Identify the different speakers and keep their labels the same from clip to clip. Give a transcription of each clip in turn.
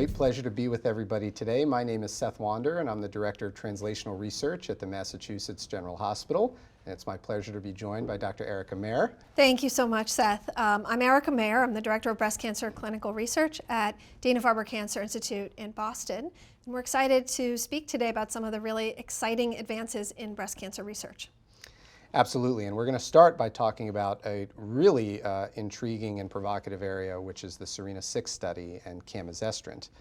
Speaker 1: great pleasure to be with everybody today. My name is Seth Wander, and I'm the Director of Translational Research at the Massachusetts General Hospital. And it's my pleasure to be joined by Dr. Erica Mayer.
Speaker 2: Thank you so much, Seth. I'm Erica Mayer. I'm the Director of Breast Cancer Clinical Research at Dana-Farber Cancer Institute in Boston. And we're excited to speak today about some of the really exciting advances in breast cancer research.
Speaker 1: Absolutely, and we're going to start by talking about a really intriguing and provocative area, which is the SERENA-6 study and Camizestrant.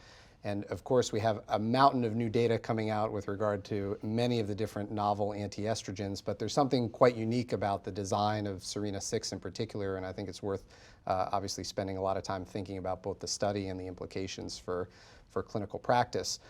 Speaker 1: And of course, we have a mountain of new data coming out with regard to many of the different novel anti-estrogens, but there's something quite unique about the design of SERENA-6 in particular, and I think it's worth obviously spending a lot of time thinking about both the study and the implications for clinical practice.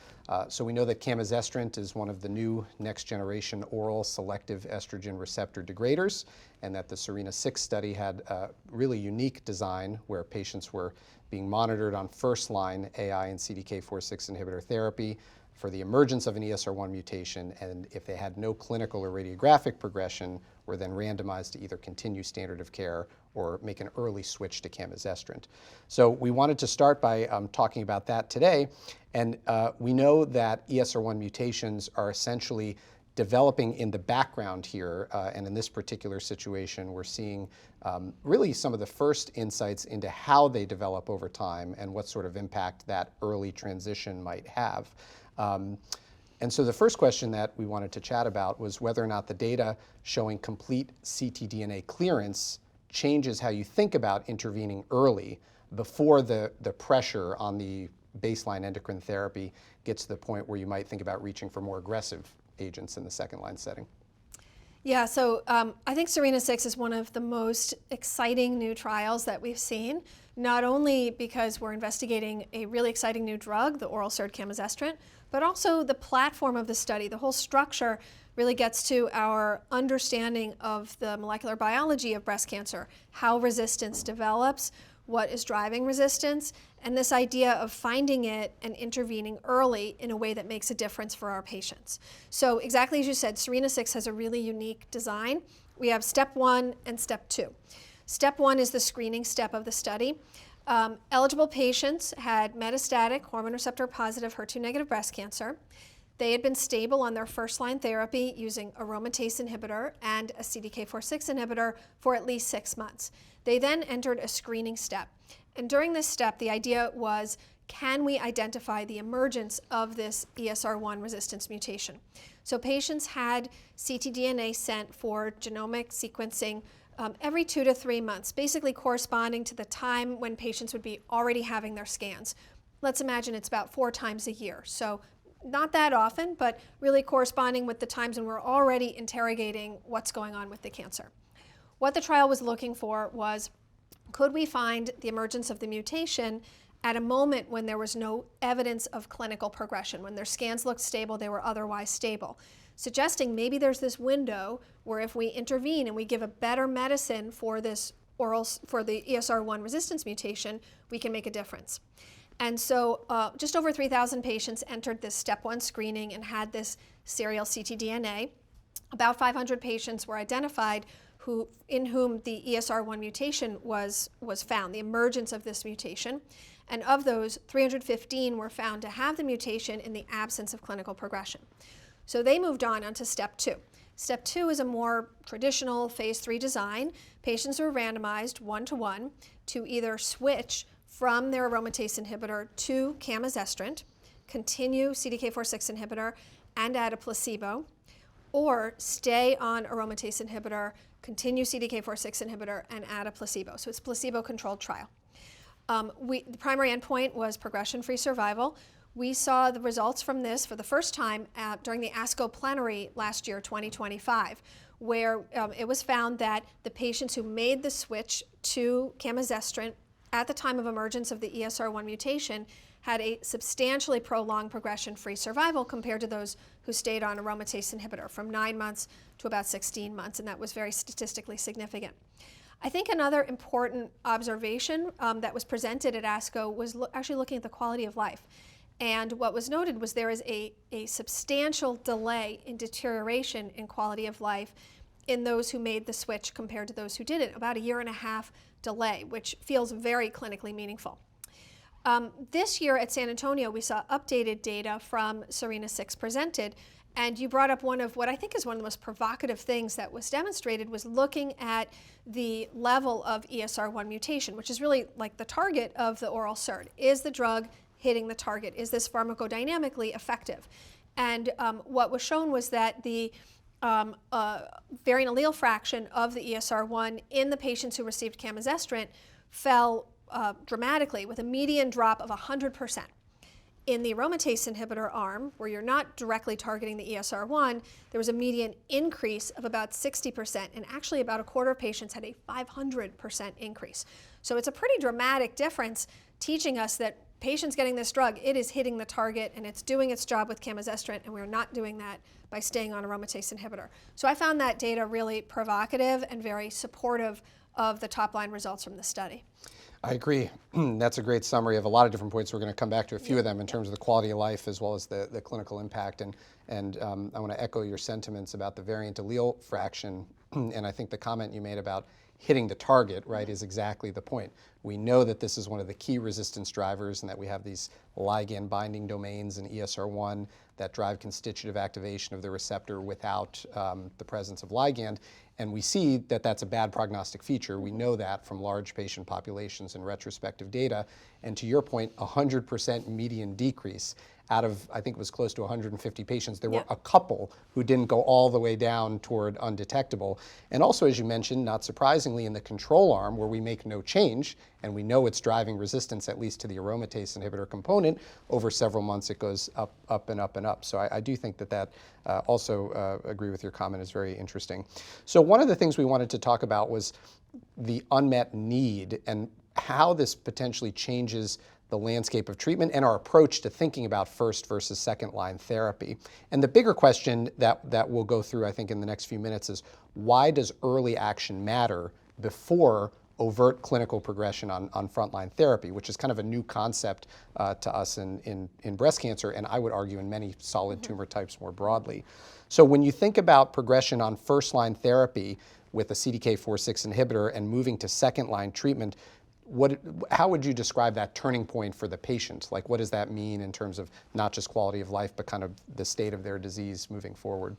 Speaker 1: So we know that Camizestrant is one of the new next-generation oral selective estrogen receptor degraders, and that the SERENA-6 study had a really unique design where patients were being monitored on first-line AI and CDK4/6 inhibitor therapy for the emergence of an ESR1 mutation, and if they had no clinical or radiographic progression, were then randomized to either continue standard of care or make an early switch to Camizestrant. So we wanted to start by talking about that today, and we know that ESR1 mutations are essentially developing in the background here, and in this particular situation, we're seeing really some of the first insights into how they develop over time and what sort of impact that early transition might have. And so the first question that we wanted to chat about was whether or not the data showing complete ctDNA clearance changes how you think about intervening early before the pressure on the baseline endocrine therapy gets to the point where you might think about reaching for more aggressive agents in the second-line setting.
Speaker 2: Yeah, so I think SERENA-6 is one of the most exciting new trials that we've seen, not only because we're investigating a really exciting new drug, the oral SERD Camizestrant, but also the platform of the study. The whole structure really gets to our understanding of the molecular biology of breast cancer, how resistance develops, what is driving resistance, and this idea of finding it and intervening early in a way that makes a difference for our patients. So exactly as you said, SERENA-6 has a really unique design. We have step 1 and step 2. Step 1 is the screening step of the study. Eligible patients had metastatic hormone receptor positive HER2 negative breast cancer. They had been stable on their first-line therapy using aromatase inhibitor and a CDK4/6 inhibitor for at least 6 months. They then entered a screening step. And during this step, the idea was, can we identify the emergence of this ESR1 resistance mutation? So patients had ctDNA sent for genomic sequencing every 2 to 3 months, basically corresponding to the time when patients would be already having their scans. Let's imagine it's about 4 times a year. So not that often, but really corresponding with the times when we're already interrogating what's going on with the cancer. What the trial was looking for was, could we find the emergence of the mutation at a moment when there was no evidence of clinical progression, when their scans looked stable, they were otherwise stable, suggesting maybe there's this window where if we intervene and we give a better medicine for this for the ESR1 resistance mutation, we can make a difference. And so just over 3,000 patients entered this step 1 screening and had this serial ctDNA. About 500 patients were identified in whom the ESR1 mutation was found, the emergence of this mutation. And of those, 315 were found to have the mutation in the absence of clinical progression. So they moved on to step 2. Step 2 is a more traditional phase 3 design. Patients were randomized 1-to-1 to either switch from their aromatase inhibitor to Camizestrant, continue CDK4/6 inhibitor, and add a placebo, or stay on aromatase inhibitor, continue CDK4/6 inhibitor, and add a placebo. So it's a placebo-controlled trial. The primary endpoint was progression-free survival. We saw the results from this for the first time during the ASCO plenary last year, 2025, where it was found that the patients who made the switch to Camizestrant at the time of emergence of the ESR1 mutation had a substantially prolonged progression-free survival compared to those who stayed on aromatase inhibitor from 9 months to about 16 months, and that was very statistically significant. I think another important observation that was presented at ASCO was actually looking at the quality of life. And what was noted was there is a substantial delay in deterioration in quality of life in those who made the switch compared to those who didn't, about a 1.5 year delay, which feels very clinically meaningful. This year at San Antonio, we saw updated data from SERENA-6 presented, and you brought up one of what I think is one of the most provocative things that was demonstrated was looking at the level of ESR1 mutation, which is really like the target of the oral SERD. Is the drug hitting the target? Is this pharmacodynamically effective? And what was shown was that the variant allele fraction of the ESR1 in the patients who received camizestrant fell dramatically with a median drop of 100%. In the aromatase inhibitor arm, where you're not directly targeting the ESR1, there was a median increase of about 60%, and actually about a quarter of patients had a 500% increase. So it's a pretty dramatic difference, teaching us that patients getting this drug, it is hitting the target and it's doing its job with camizestrant, and we're not doing that by staying on aromatase inhibitor. So I found that data really provocative and very supportive of the top-line results from the study.
Speaker 1: I agree. That's a great summary of a lot of different points. We're going to come back to a few of them in terms of the quality of life as well as the clinical impact. And I want to echo your sentiments about the variant allele fraction. And I think the comment you made about hitting the target, right, is exactly the point. We know that this is one of the key resistance drivers and that we have these ligand binding domains in ESR1 that drive constitutive activation of the receptor without the presence of ligand. And we see that that's a bad prognostic feature. We know that from large patient populations and retrospective data. And to your point, 100% median decrease out of, I think it was close to 150 patients. There were a couple who didn't go all the way down toward undetectable. And also, as you mentioned, not surprisingly, in the control arm where we make no change, and we know it's driving resistance at least to the aromatase inhibitor component, over several months it goes up, up, and up, and up. So I do think that also agree with your comment, is very interesting. So one of the things we wanted to talk about was the unmet need and how this potentially changes the landscape of treatment and our approach to thinking about first versus second line therapy. And the bigger question that we'll go through, I think, in the next few minutes is, why does early action matter before overt clinical progression on frontline therapy, which is kind of a new concept to us in breast cancer, and I would argue in many solid tumor types more broadly. So when you think about progression on first line therapy with a CDK4/6 inhibitor and moving to second line treatment, how would you describe that turning point for the patient? Like, what does that mean in terms of not just quality of life, but kind of the state of their disease moving forward?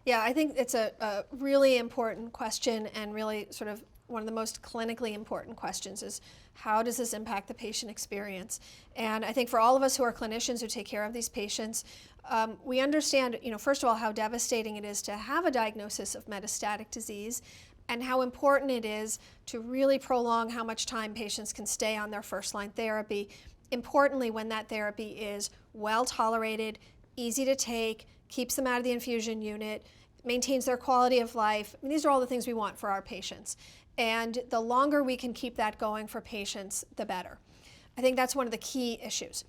Speaker 2: Yeah, I think it's a really important question, and really sort of one of the most clinically important questions is, how does this impact the patient experience? And I think for all of us who are clinicians who take care of these patients, we understand, first of all, how devastating it is to have a diagnosis of metastatic disease, and how important it is to really prolong how much time patients can stay on their first-line therapy. Importantly, when that therapy is well tolerated, easy to take, keeps them out of the infusion unit, maintains their quality of life. I mean, these are all the things we want for our patients. And the longer we can keep that going for patients, the better. I think that's one of the key issues.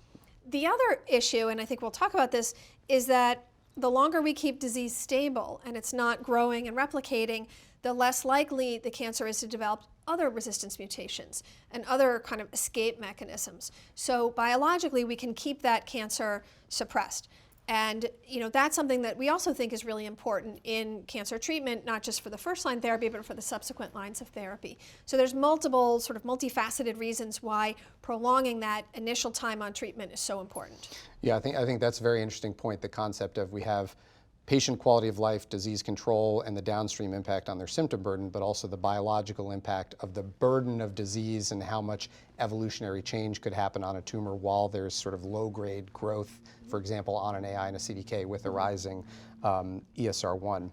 Speaker 2: The other issue, and I think we'll talk about this, is that the longer we keep disease stable and it's not growing and replicating, the less likely the cancer is to develop other resistance mutations and other kind of escape mechanisms. So biologically, we can keep that cancer suppressed. And that's something that we also think is really important in cancer treatment, not just for the first line therapy, but for the subsequent lines of therapy. So there's multiple sort of multifaceted reasons why prolonging that initial time on treatment is so important.
Speaker 1: Yeah, I think that's a very interesting point, the concept of we have patient quality of life, disease control, and the downstream impact on their symptom burden, but also the biological impact of the burden of disease and how much evolutionary change could happen on a tumor while there's sort of low-grade growth, for example, on an AI and a CDK with a rising ESR1.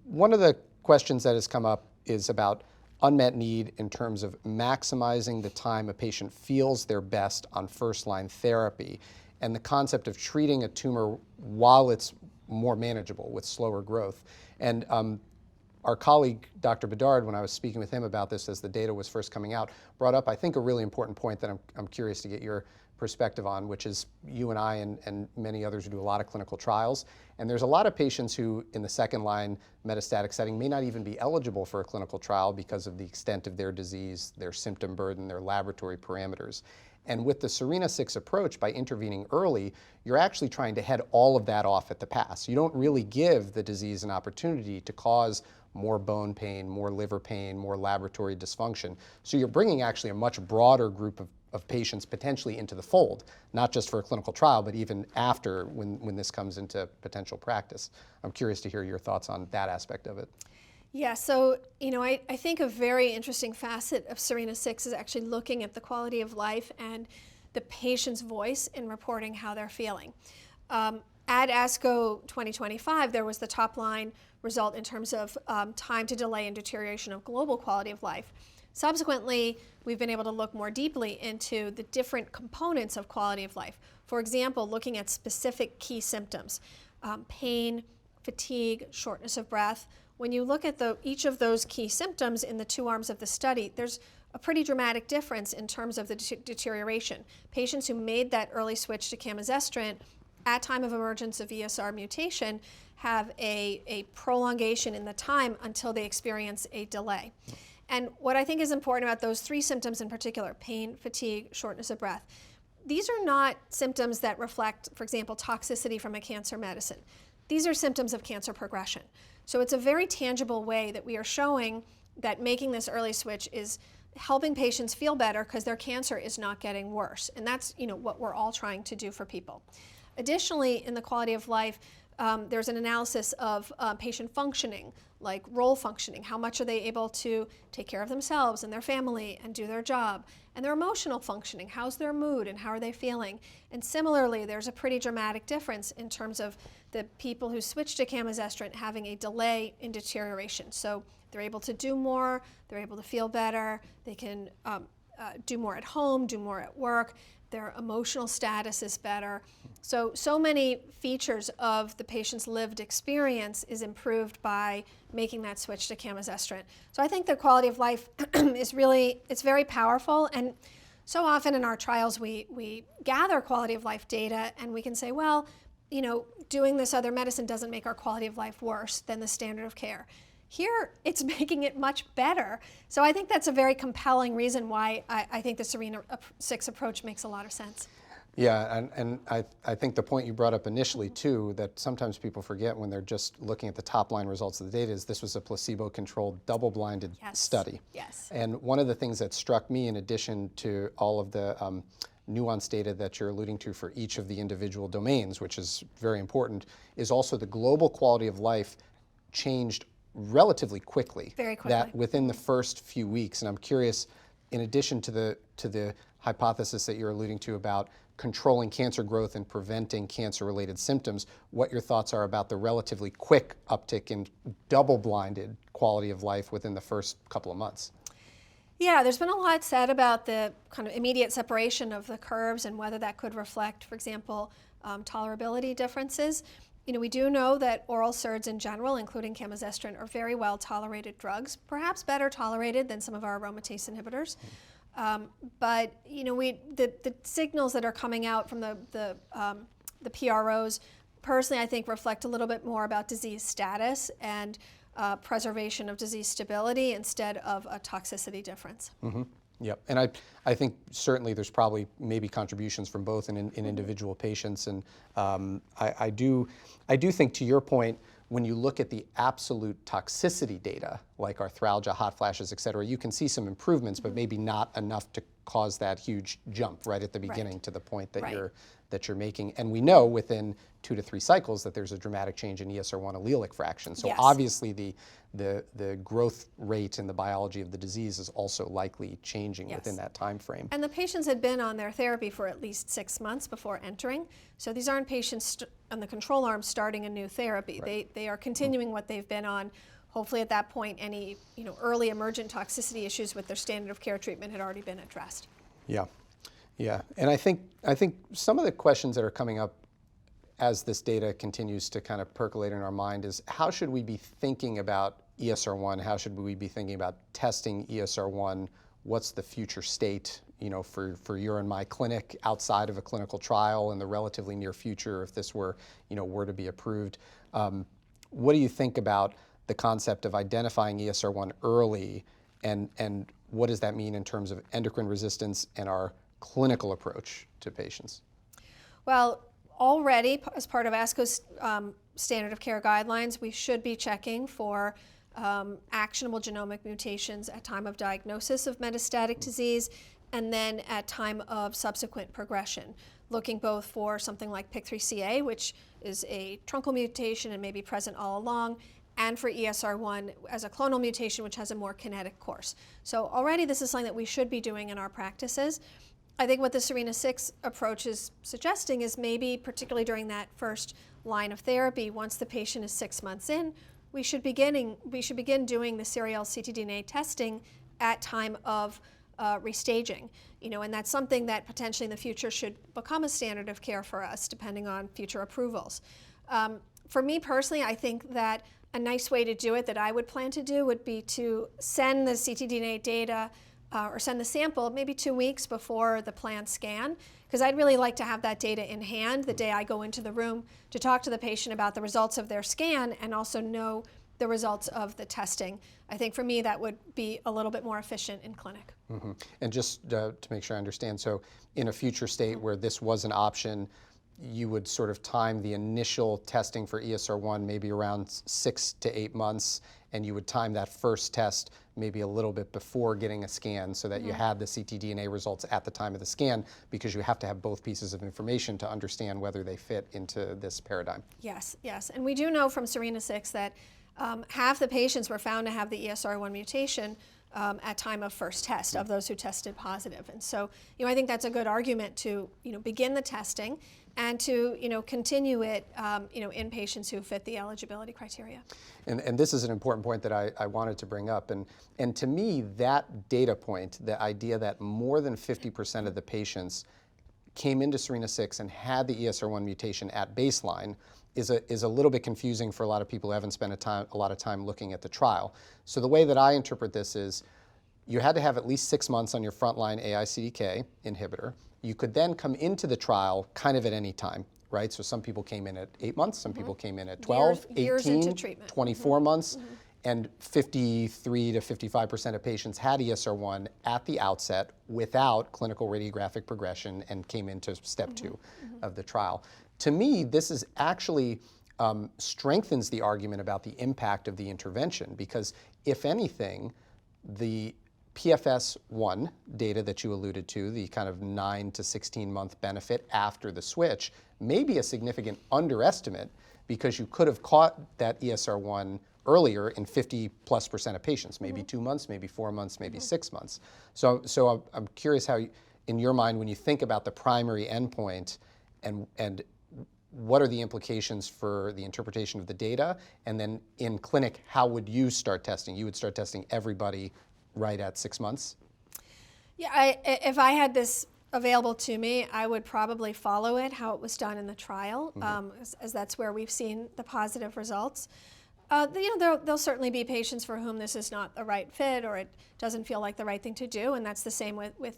Speaker 1: One of the questions that has come up is about unmet need in terms of maximizing the time a patient feels their best on first-line therapy, and the concept of treating a tumor while it's more manageable with slower growth. And our colleague, Dr. Bedard, when I was speaking with him about this as the data was first coming out, brought up, I think, a really important point that I'm curious to get your perspective on, which is you and I and many others who do a lot of clinical trials. And there's a lot of patients who, in the second line metastatic setting, may not even be eligible for a clinical trial because of the extent of their disease, their symptom burden, their laboratory parameters. And with the SERENA-6 approach, by intervening early, you're actually trying to head all of that off at the pass. You don't really give the disease an opportunity to cause more bone pain, more liver pain, more laboratory dysfunction. So you're bringing actually a much broader group of patients potentially into the fold, not just for a clinical trial, but even after when this comes into potential practice. I'm curious to hear your thoughts on that aspect of it.
Speaker 2: Yeah, so I think a very interesting facet of SERENA-6 is actually looking at the quality of life and the patient's voice in reporting how they're feeling. At ASCO 2025, there was the top line result in terms of time to delay and deterioration of global quality of life. Subsequently, we've been able to look more deeply into the different components of quality of life. For example, looking at specific key symptoms, pain, fatigue, shortness of breath. When you look at each of those key symptoms in the two arms of the study, there's a pretty dramatic difference in terms of the deterioration. Patients who made that early switch to camizestrant at time of emergence of ESR mutation have a prolongation in the time until they experience a delay. And what I think is important about those three symptoms in particular, pain, fatigue, shortness of breath, these are not symptoms that reflect, for example, toxicity from a cancer medicine. These are symptoms of cancer progression. So it's a very tangible way that we are showing that making this early switch is helping patients feel better because their cancer is not getting worse. And that's what we're all trying to do for people. Additionally, in the quality of life, there's an analysis of patient functioning, like role functioning. How much are they able to take care of themselves and their family and do their job? And their emotional functioning. How's their mood and how are they feeling? And similarly, there's a pretty dramatic difference in terms of the people who switch to camizestrant having a delay in deterioration. So they're able to do more, they're able to feel better, they can do more at home, do more at work, their emotional status is better. So many features of the patient's lived experience is improved by making that switch to camizestrant. So I think the quality of life is it's very powerful, and so often in our trials we gather quality of life data and we can say, well, doing this other medicine doesn't make our quality of life worse than the standard of care. Here, it's making it much better. So I think that's a very compelling reason why I think the SERENA-6 approach makes a lot of sense.
Speaker 1: Yeah, and I think the point you brought up initially too, that sometimes people forget when they're just looking at the top line results of the data, is this was a placebo-controlled, double-blinded study.
Speaker 2: Yes.
Speaker 1: And one of the things that struck me, in addition to all of the nuanced data that you're alluding to for each of the individual domains, which is very important, is also the global quality of life changed relatively quickly.
Speaker 2: Very quickly.
Speaker 1: That within the first few weeks. And I'm curious, in addition to the hypothesis that you're alluding to about controlling cancer growth and preventing cancer-related symptoms, what your thoughts are about the relatively quick uptick in double-blinded quality of life within the first couple of months.
Speaker 2: Yeah, there's been a lot said about the kind of immediate separation of the curves and whether that could reflect, for example, tolerability differences. We do know that oral SERDs in general, including camizestrant, are very well tolerated drugs, perhaps better tolerated than some of our aromatase inhibitors. But the signals that are coming out from the PROs, personally, I think reflect a little bit more about disease status and preservation of disease stability instead of a toxicity difference.
Speaker 1: Mm-hmm. Yep, and I think certainly there's probably maybe contributions from both in individual patients, and I do think, to your point, when you look at the absolute toxicity data, like arthralgia, hot flashes, et cetera, you can see some improvements, but maybe not enough to cause that huge jump right at the beginning to the point that you're making. And we know within 2 to 3 cycles that there's a dramatic change in ESR1 allelic fraction. So obviously the growth rate and the biology of the disease is also likely changing within that time frame.
Speaker 2: And the patients had been on their therapy for at least 6 months before entering. So these aren't patients on the control arm starting a new therapy. They are continuing what they've been on. Hopefully at that point any early emergent toxicity issues with their standard of care treatment had already been addressed.
Speaker 1: Yeah. Yeah, and I think some of the questions that are coming up as this data continues to kind of percolate in our mind is, how should we be thinking about ESR1? How should we be thinking about testing ESR1? What's the future state, for your and my clinic outside of a clinical trial in the relatively near future if this were to be approved? What do you think about the concept of identifying ESR1 early, and what does that mean in terms of endocrine resistance and our clinical approach to patients?
Speaker 2: Well, already as part of ASCO's standard of care guidelines, we should be checking for actionable genomic mutations at time of diagnosis of metastatic disease and then at time of subsequent progression, looking both for something like PIK3CA, which is a truncal mutation and may be present all along, and for ESR1 as a clonal mutation, which has a more kinetic course. So already this is something that we should be doing in our practices. I think what the SERENA-6 approach is suggesting is maybe, particularly during that first line of therapy, once the patient is 6 months in, we should begin doing the serial ctDNA testing at time of restaging, and that's something that potentially in the future should become a standard of care for us, depending on future approvals. For me personally, I think that a nice way to do it that I would plan to do would be to send the ctDNA data or send the sample maybe 2 weeks before the planned scan, because I'd really like to have that data in hand the day I go into the room to talk to the patient about the results of their scan and also know the results of the testing. I think for me that would be a little bit more efficient in clinic.
Speaker 1: Mm-hmm. And just to make sure I understand, so in a future state where this was an option, you would sort of time the initial testing for ESR1 maybe around 6 to 8 months, and you would time that first test maybe a little bit before getting a scan so that you had the ctDNA results at the time of the scan, because you have to have both pieces of information to understand whether they fit into this paradigm.
Speaker 2: Yes, yes. And we do know from SERENA-6 that half the patients were found to have the ESR1 mutation at time of first test of those who tested positive. And so, I think that's a good argument to, begin the testing and to, continue it, in patients who fit the eligibility criteria.
Speaker 1: And this is an important point that I wanted to bring up. And to me, that data point, the idea that more than 50% of the patients came into SERENA-6 and had the ESR1 mutation at baseline is a little bit confusing for a lot of people who haven't spent a lot of time looking at the trial. So the way that I interpret this is you had to have at least 6 months on your frontline AI-CDK inhibitor. You could then come into the trial kind of at any time, right? So some people came in at 8 months, some people came in at 12,
Speaker 2: years
Speaker 1: 18,
Speaker 2: into treatment.
Speaker 1: 24 months, and 53 to 55% of patients had ESR1 at the outset without clinical radiographic progression and came into step 2 of the trial. To me, this is actually strengthens the argument about the impact of the intervention, because if anything, the PFS1 data that you alluded to, the kind of 9 to 16 month benefit after the switch, may be a significant underestimate, because you could have caught that ESR1 earlier in 50+% of patients, maybe 2 months, maybe 4 months, maybe 6 months. So I'm curious how, in your mind, when you think about the primary endpoint and what are the implications for the interpretation of the data, and then in clinic, how would you start testing? You would start testing everybody right at 6 months?
Speaker 2: Yeah, if I had this available to me, I would probably follow it, how it was done in the trial, as that's where we've seen the positive results. There'll certainly be patients for whom this is not the right fit, or it doesn't feel like the right thing to do, and that's the same with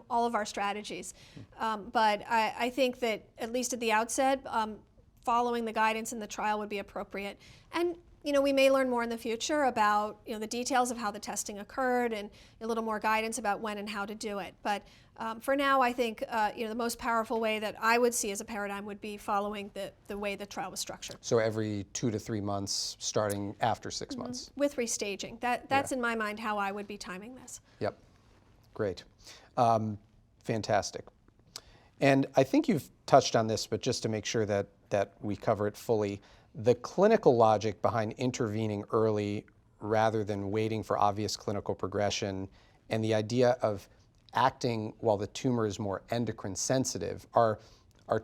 Speaker 2: all of our strategies. But I think that at least at the outset, following the guidance in the trial would be appropriate. And we may learn more in the future about the details of how the testing occurred and a little more guidance about when and how to do it. But for now, I think the most powerful way that I would see as a paradigm would be following the way the trial was structured.
Speaker 1: So every 2 to 3 months, starting after 6 months.
Speaker 2: With restaging. That's in my mind how I would be timing this.
Speaker 1: Yep. Great. Fantastic. And I think you've touched on this, but just to make sure that we cover it fully, the clinical logic behind intervening early rather than waiting for obvious clinical progression, and the idea of acting while the tumor is more endocrine sensitive are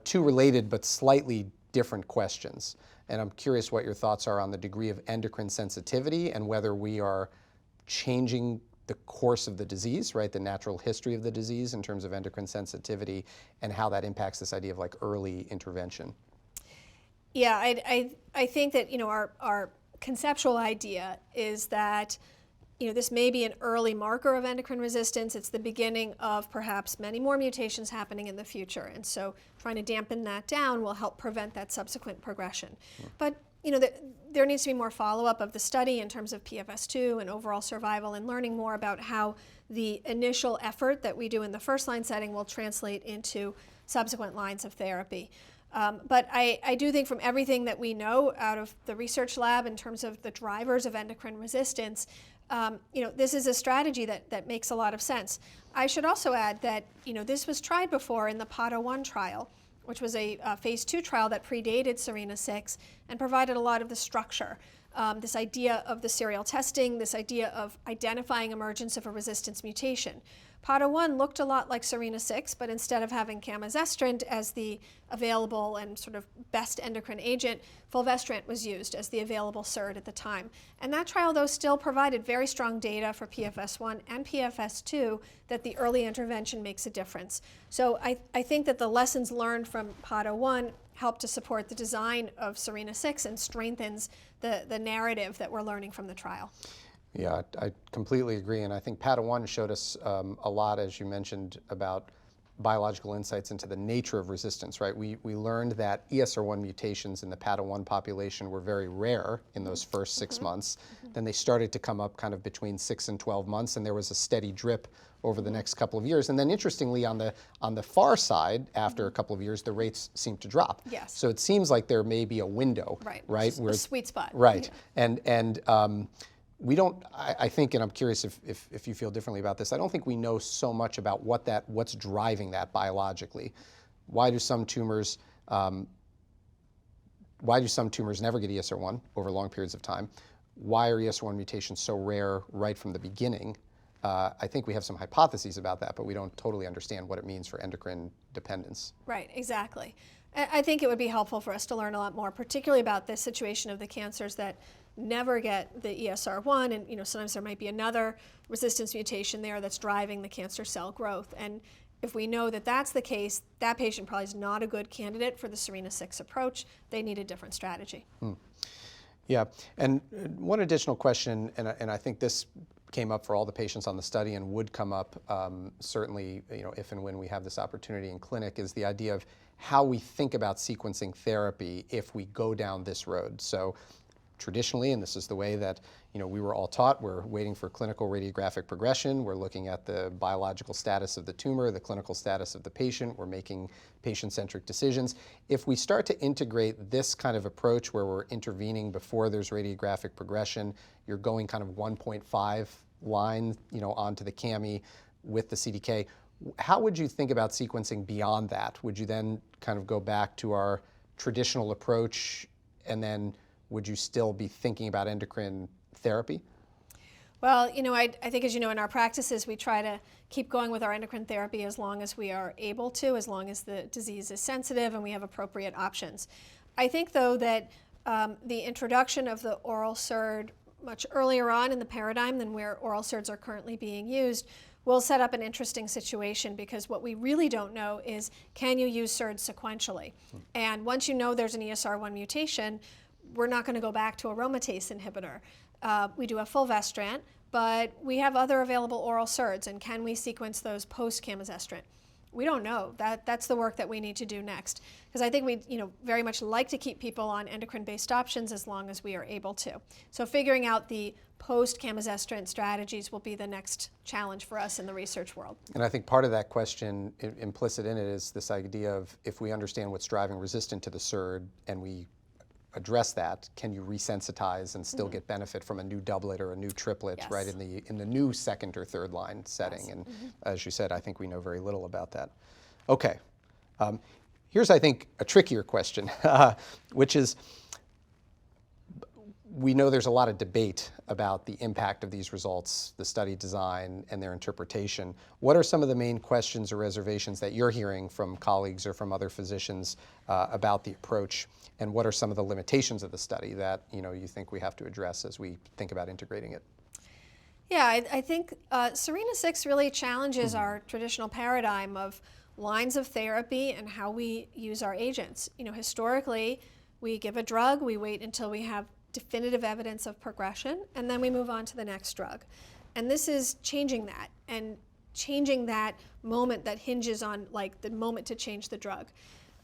Speaker 1: two related but slightly different questions. And I'm curious what your thoughts are on the degree of endocrine sensitivity and whether we are changing the course of the disease, right, the natural history of the disease in terms of endocrine sensitivity, and how that impacts this idea of like early intervention.
Speaker 2: Yeah, I think that our conceptual idea is that this may be an early marker of endocrine resistance. It's the beginning of perhaps many more mutations happening in the future, and so trying to dampen that down will help prevent that subsequent progression. But there needs to be more follow-up of the study in terms of PFS2 and overall survival, and learning more about how the initial effort that we do in the first-line setting will translate into subsequent lines of therapy. But I do think from everything that we know out of the research lab in terms of the drivers of endocrine resistance, this is a strategy that makes a lot of sense. I should also add that, this was tried before in the PADO-1 trial, which was a phase 2 trial that predated SERENA-6 and provided a lot of the structure. This idea of the serial testing, this idea of identifying emergence of a resistance mutation. PADO-1 looked a lot like SERENA-6, but instead of having camizestrant as the available and sort of best endocrine agent, fulvestrant was used as the available SERD at the time. And that trial, though, still provided very strong data for PFS1 and PFS2 that the early intervention makes a difference. So I think that the lessons learned from PADO-1 help to support the design of SERENA-6 and strengthens the narrative that we're learning from the trial.
Speaker 1: Yeah, I completely agree, and I think PADO-1 showed us a lot, as you mentioned, about biological insights into the nature of resistance, right? We learned that ESR1 mutations in the PADO-1 population were very rare in those first 6 months. Then they started to come up kind of between 6 and 12 months, and there was a steady drip over the next couple of years. And then interestingly, on the far side, after a couple of years, the rates seem to drop.
Speaker 2: Yes.
Speaker 1: So it seems like there may be a window, right?
Speaker 2: A sweet spot.
Speaker 1: Right.
Speaker 2: Yeah.
Speaker 1: And we don't, I think, and I'm curious if you feel differently about this, I don't think we know so much about what's driving that biologically. Why do some tumors never get ESR1 over long periods of time? Why are ESR1 mutations so rare right from the beginning? I think we have some hypotheses about that, but we don't totally understand what it means for endocrine dependence.
Speaker 2: Right, exactly. I think it would be helpful for us to learn a lot more, particularly about the situation of the cancers that never get the ESR1, and sometimes there might be another resistance mutation there that's driving the cancer cell growth. And if we know that that's the case, that patient probably is not a good candidate for the SERENA-6 approach. They need a different strategy.
Speaker 1: Yeah, and one additional question, and I think this came up for all the patients on the study and would come up certainly, if and when we have this opportunity in clinic, is the idea of how we think about sequencing therapy if we go down this road. So traditionally, and this is the way that we were all taught, we're waiting for clinical radiographic progression, we're looking at the biological status of the tumor, the clinical status of the patient, we're making patient-centric decisions. If we start to integrate this kind of approach where we're intervening before there's radiographic progression, you're going kind of 1.5 line onto the CAMI with the CDK, how would you think about sequencing beyond that? Would you then kind of go back to our traditional approach, and then would you still be thinking about endocrine therapy?
Speaker 2: Well, I think, as you know, in our practices, we try to keep going with our endocrine therapy as long as we are able to, as long as the disease is sensitive and we have appropriate options. I think, though, that the introduction of the oral SERD much earlier on in the paradigm than where oral SERDs are currently being used will set up an interesting situation, because what we really don't know is, can you use SERDs sequentially? And once you know there's an ESR1 mutation, we're not going to go back to aromatase inhibitor. We do have fulvestrant, but we have other available oral SERDs, and can we sequence those post-camizestrant? We don't know. That's the work that we need to do next, because I think we very much like to keep people on endocrine-based options as long as we are able to. So figuring out the post-camizestrant strategies will be the next challenge for us in the research world.
Speaker 1: And I think part of that question, implicit in it, is this idea of, if we understand what's driving resistance to the SERD and we address that, can you resensitize and still get benefit from a new doublet or a new triplet,
Speaker 2: Yes.
Speaker 1: right, in the new second or third line setting?
Speaker 2: Yes.
Speaker 1: And as you said, I think we know very little about that. Okay, here's, I think, a trickier question, which is, we know there's a lot of debate about the impact of these results, the study design, and their interpretation. What are some of the main questions or reservations that you're hearing from colleagues or from other physicians about the approach? And what are some of the limitations of the study that you think we have to address as we think about integrating it?
Speaker 2: Yeah, I think SERENA-6 really challenges our traditional paradigm of lines of therapy and how we use our agents. Historically, we give a drug, we wait until we have definitive evidence of progression, and then we move on to the next drug. And this is changing that, and changing that moment that hinges on the moment to change the drug.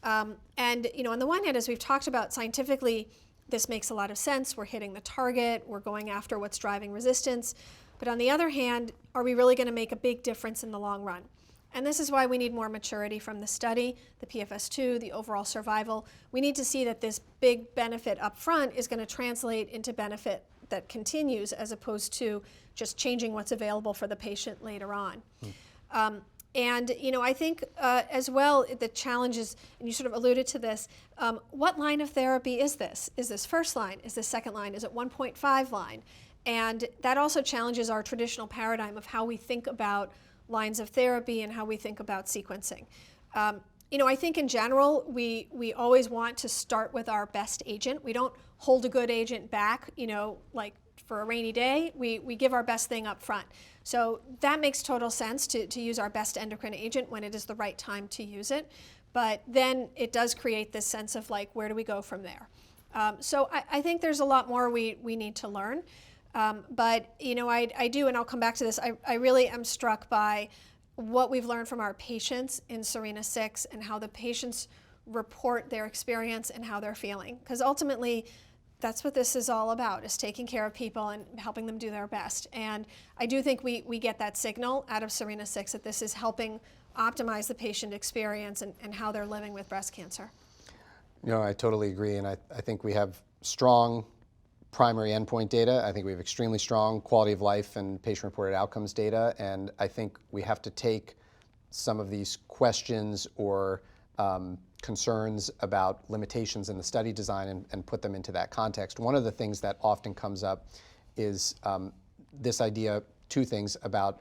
Speaker 2: And on the one hand, as we've talked about, scientifically, this makes a lot of sense. We're hitting the target, we're going after what's driving resistance. But on the other hand, are we really going to make a big difference in the long run? And this is why we need more maturity from the study, the PFS2, the overall survival. We need to see that this big benefit up front is going to translate into benefit that continues as opposed to just changing what's available for the patient later on. And I think as well, the challenge is, and you sort of alluded to this, what line of therapy is this? Is this first line? Is this second line? Is it 1.5 line? And that also challenges our traditional paradigm of how we think about lines of therapy and how we think about sequencing. I think in general, we always want to start with our best agent. We don't hold a good agent back, like for a rainy day. We give our best thing up front. So that makes total sense to use our best endocrine agent when it is the right time to use it. But then it does create this sense of like, where do we go from there? So I think there's a lot more we need to learn. But I do, and I'll come back to this, I really am struck by what we've learned from our patients in SERENA-6 and how the patients report their experience and how they're feeling. Because ultimately, that's what this is all about, is taking care of people and helping them do their best. And I do think we get that signal out of SERENA-6 that this is helping optimize the patient experience and how they're living with breast cancer.
Speaker 1: I totally agree, and I think we have strong primary endpoint data. I think we have extremely strong quality of life and patient-reported outcomes data, and I think we have to take some of these questions or concerns about limitations in the study design and put them into that context. One of the things that often comes up is this idea, two things, about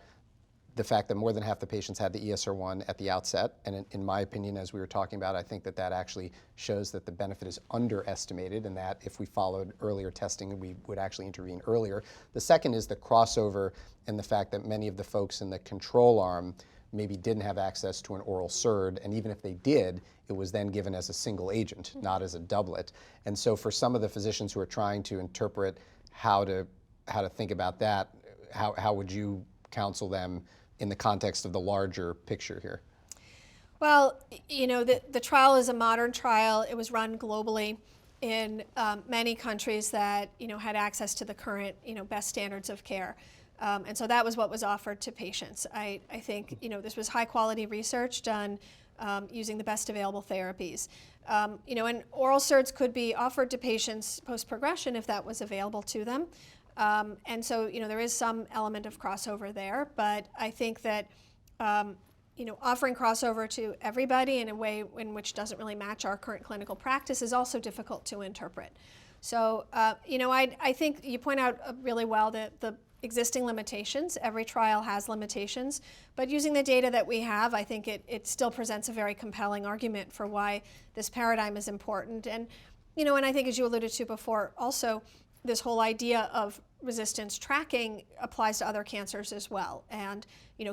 Speaker 1: the fact that more than half the patients had the ESR1 at the outset, and in my opinion, as we were talking about, I think that actually shows that the benefit is underestimated, and that if we followed earlier testing, we would actually intervene earlier. The second is the crossover and the fact that many of the folks in the control arm maybe didn't have access to an oral SERD, and even if they did, it was then given as a single agent, not as a doublet. And so for some of the physicians who are trying to interpret how to think about that, how would you counsel them in the context of the larger picture here?
Speaker 2: Well, the trial is a modern trial. It was run globally in many countries that had access to the current best standards of care. And so that was what was offered to patients. I think this was high quality research done using the best available therapies. And oral SERDs could be offered to patients post-progression if that was available to them. And so there is some element of crossover there, but I think that offering crossover to everybody in a way in which doesn't really match our current clinical practice is also difficult to interpret. So I think you point out really well that the existing limitations. Every trial has limitations, but using the data that we have, I think it still presents a very compelling argument for why this paradigm is important. And and I think, as you alluded to before, also this whole idea of resistance tracking applies to other cancers as well, and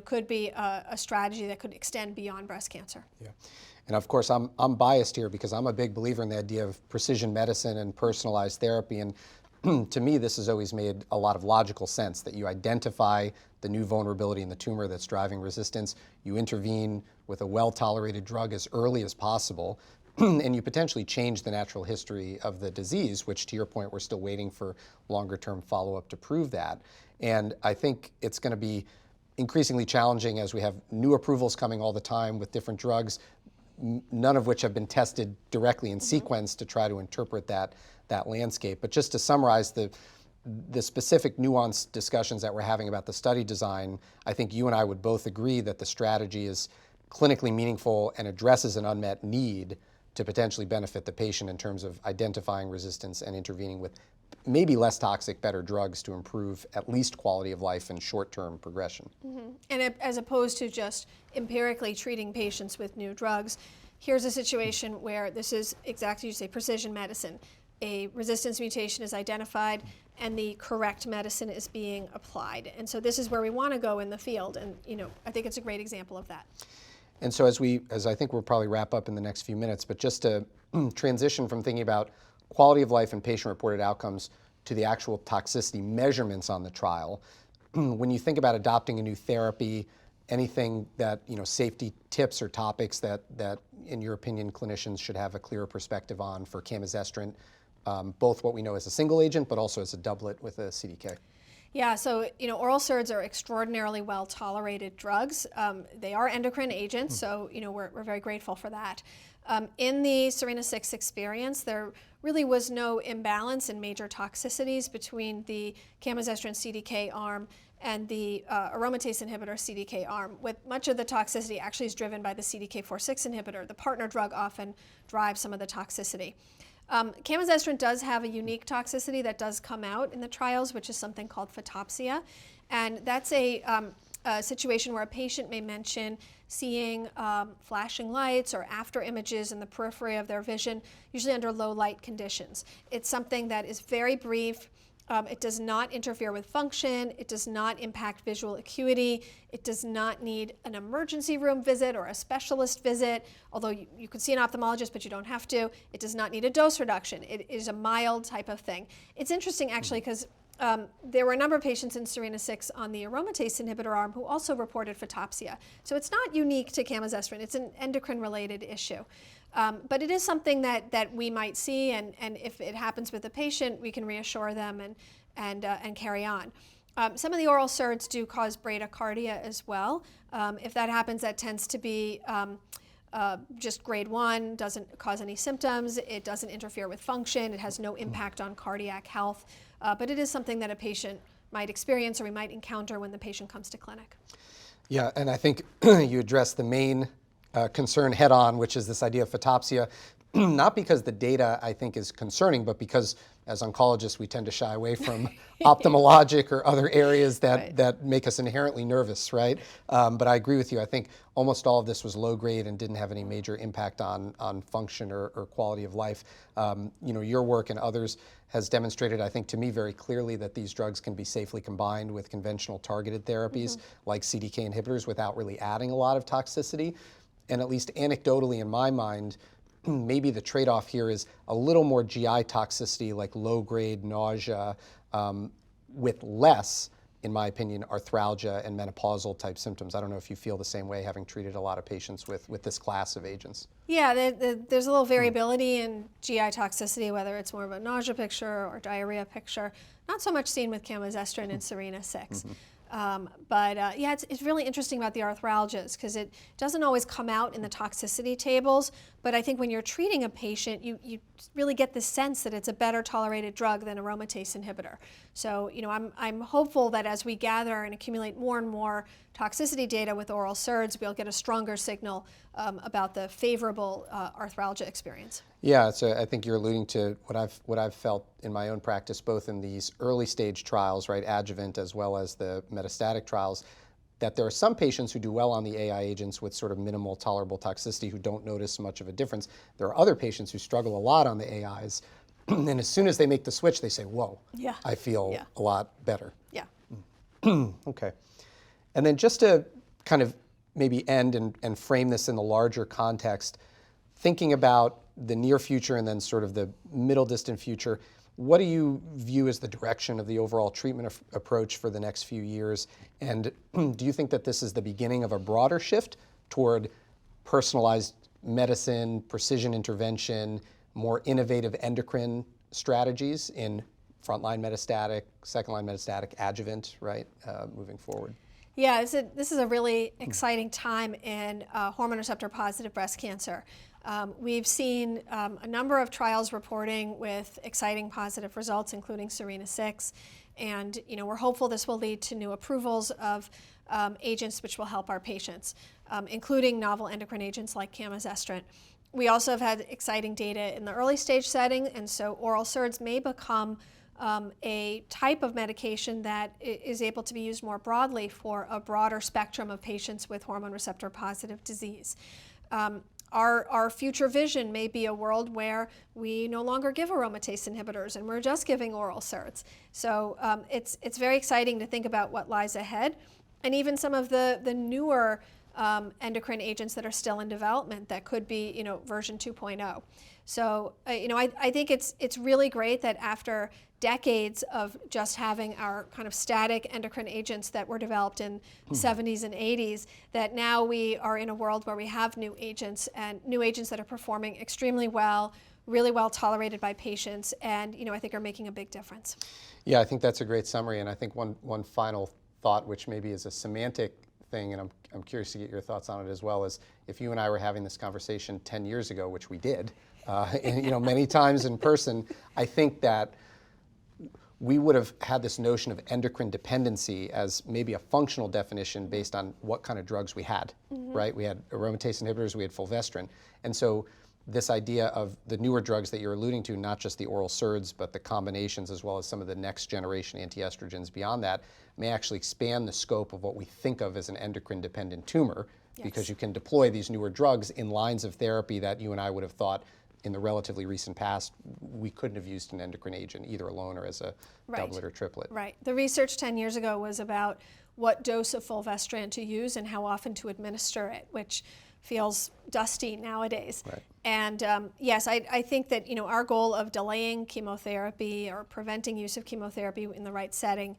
Speaker 2: could be a strategy that could extend beyond breast cancer.
Speaker 1: Yeah. And of course, I'm biased here because I'm a big believer in the idea of precision medicine and personalized therapy. And to me, this has always made a lot of logical sense, that you identify the new vulnerability in the tumor that's driving resistance, you intervene with a well-tolerated drug as early as possible, and you potentially change the natural history of the disease, which, to your point, we're still waiting for longer-term follow-up to prove that. And I think it's going to be increasingly challenging as we have new approvals coming all the time with different drugs, none of which have been tested directly in sequence to try to interpret that landscape. But just to summarize the specific nuanced discussions that we're having about the study design, I think you and I would both agree that the strategy is clinically meaningful and addresses an unmet need to potentially benefit the patient in terms of identifying resistance and intervening with maybe less toxic, better drugs to improve at least quality of life and short-term progression.
Speaker 2: And as opposed to just empirically treating patients with new drugs, here's a situation where this is exactly, you say, precision medicine. A resistance mutation is identified and the correct medicine is being applied. And so this is where we want to go in the field, and I think it's a great example of that.
Speaker 1: And so as I think we'll probably wrap up in the next few minutes, but just to transition from thinking about quality of life and patient-reported outcomes to the actual toxicity measurements on the trial, when you think about adopting a new therapy, anything that, safety tips or topics that in your opinion clinicians should have a clearer perspective on for camizestrant, both what we know as a single agent, but also as a doublet with a CDK?
Speaker 2: Yeah, so oral SERDs are extraordinarily well-tolerated drugs. They are endocrine agents, so we're very grateful for that. In the SERENA-6 experience, there really was no imbalance in major toxicities between the camizestrant CDK arm and the aromatase inhibitor CDK arm, with much of the toxicity actually is driven by the CDK4/6 inhibitor. The partner drug often drives some of the toxicity. Camizestrant does have a unique toxicity that does come out in the trials, which is something called photopsia. And that's a situation where a patient may mention seeing flashing lights or after images in the periphery of their vision, usually under low light conditions. It's something that is very brief. It does not interfere with function. It does not impact visual acuity. It does not need an emergency room visit or a specialist visit, although you could see an ophthalmologist, but you don't have to. It does not need a dose reduction. It is a mild type of thing. It's interesting, actually, because there were a number of patients in SERENA-6 on the aromatase inhibitor arm who also reported photopsia. So it's not unique to camizestrant. It's an endocrine-related issue. But it is something that we might see, and if it happens with a patient, we can reassure them and carry on. Some of the oral SERDs do cause bradycardia as well. If that happens, that tends to be just grade 1, doesn't cause any symptoms, it doesn't interfere with function, it has no impact on cardiac health, but it is something that a patient might experience or we might encounter when the patient comes to clinic.
Speaker 1: Yeah, and I think you addressed the main concern head on, which is this idea of photopsia, not because the data I think is concerning, but because as oncologists we tend to shy away from ophthalmologic or other areas that make us inherently nervous, right? But I agree with you. I think almost all of this was low grade and didn't have any major impact on function or quality of life. Your work and others has demonstrated, I think, to me very clearly that these drugs can be safely combined with conventional targeted therapies like CDK inhibitors without really adding a lot of toxicity. And at least anecdotally in my mind, maybe the trade-off here is a little more GI toxicity like low-grade nausea with less, in my opinion, arthralgia and menopausal type symptoms. I don't know if you feel the same way, having treated a lot of patients with this class of agents.
Speaker 2: Yeah, there's a little variability in GI toxicity, whether it's more of a nausea picture or diarrhea picture. Not so much seen with camizestrant and SERENA-6. Yeah, it's really interesting about the arthralgias because it doesn't always come out in the toxicity tables, but I think when you're treating a patient, you really get the sense that it's a better tolerated drug than aromatase inhibitor. So, I'm hopeful that as we gather and accumulate more and more toxicity data with oral SERDs, we'll get a stronger signal about the favorable arthralgia experience.
Speaker 1: Yeah, so I think you're alluding to what I've felt in my own practice, both in these early stage trials, right, adjuvant as well as the metastatic trials, that there are some patients who do well on the AI agents with sort of minimal tolerable toxicity who don't notice much of a difference. There are other patients who struggle a lot on the AIs, and as soon as they make the switch, they say, whoa, I feel a lot better.
Speaker 2: Yeah.
Speaker 1: Okay. And then just to kind of maybe end and frame this in the larger context, thinking about the near future and then sort of the middle distant future, what do you view as the direction of the overall treatment approach for the next few years? And do you think that this is the beginning of a broader shift toward personalized medicine, precision intervention, more innovative endocrine strategies in frontline metastatic, second-line metastatic, adjuvant, right, moving forward?
Speaker 2: Yeah, this is a really exciting time in hormone receptor positive breast cancer. We've seen a number of trials reporting with exciting positive results, including SERENA-6, and we're hopeful this will lead to new approvals of agents which will help our patients, including novel endocrine agents like camizestrant. We also have had exciting data in the early stage setting, and so oral SERDs may become a type of medication that is able to be used more broadly for a broader spectrum of patients with hormone receptor positive disease. Our future vision may be a world where we no longer give aromatase inhibitors and we're just giving oral SERDs. So it's very exciting to think about what lies ahead, and even some of the newer endocrine agents that are still in development that could be version 2.0. So I think it's really great that after decades of just having our kind of static endocrine agents that were developed in the 70s and 80s, that now we are in a world where we have new agents that are performing extremely well, really well tolerated by patients, and I think are making a big difference.
Speaker 1: Yeah, I think that's a great summary, and I think one final thought, which maybe is a semantic thing, and I'm curious to get your thoughts on it as well, is if you and I were having this conversation 10 years ago, which we did, and, many times in person, I think that we would have had this notion of endocrine dependency as maybe a functional definition based on what kind of drugs we had, right? We had aromatase inhibitors, we had fulvestrant. And so this idea of the newer drugs that you're alluding to, not just the oral SERDs, but the combinations as well as some of the next generation antiestrogens beyond that, may actually expand the scope of what we think of as an endocrine dependent tumor, because you can deploy these newer drugs in lines of therapy that you and I would have thought in the relatively recent past, we couldn't have used an endocrine agent either alone or as a doublet or triplet.
Speaker 2: Right. The research 10 years ago was about what dose of fulvestrant to use and how often to administer it, which feels dusty nowadays.
Speaker 1: Right.
Speaker 2: And yes, I think that our goal of delaying chemotherapy or preventing use of chemotherapy in the right setting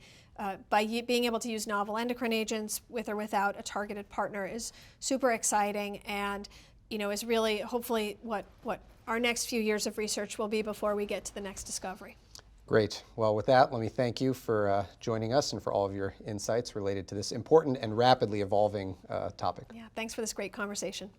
Speaker 2: by being able to use novel endocrine agents with or without a targeted partner is super exciting, and is really hopefully what our next few years of research will be before we get to the next discovery.
Speaker 1: Great. Well, with that, let me thank you for joining us and for all of your insights related to this important and rapidly evolving topic.
Speaker 2: Yeah, thanks for this great conversation.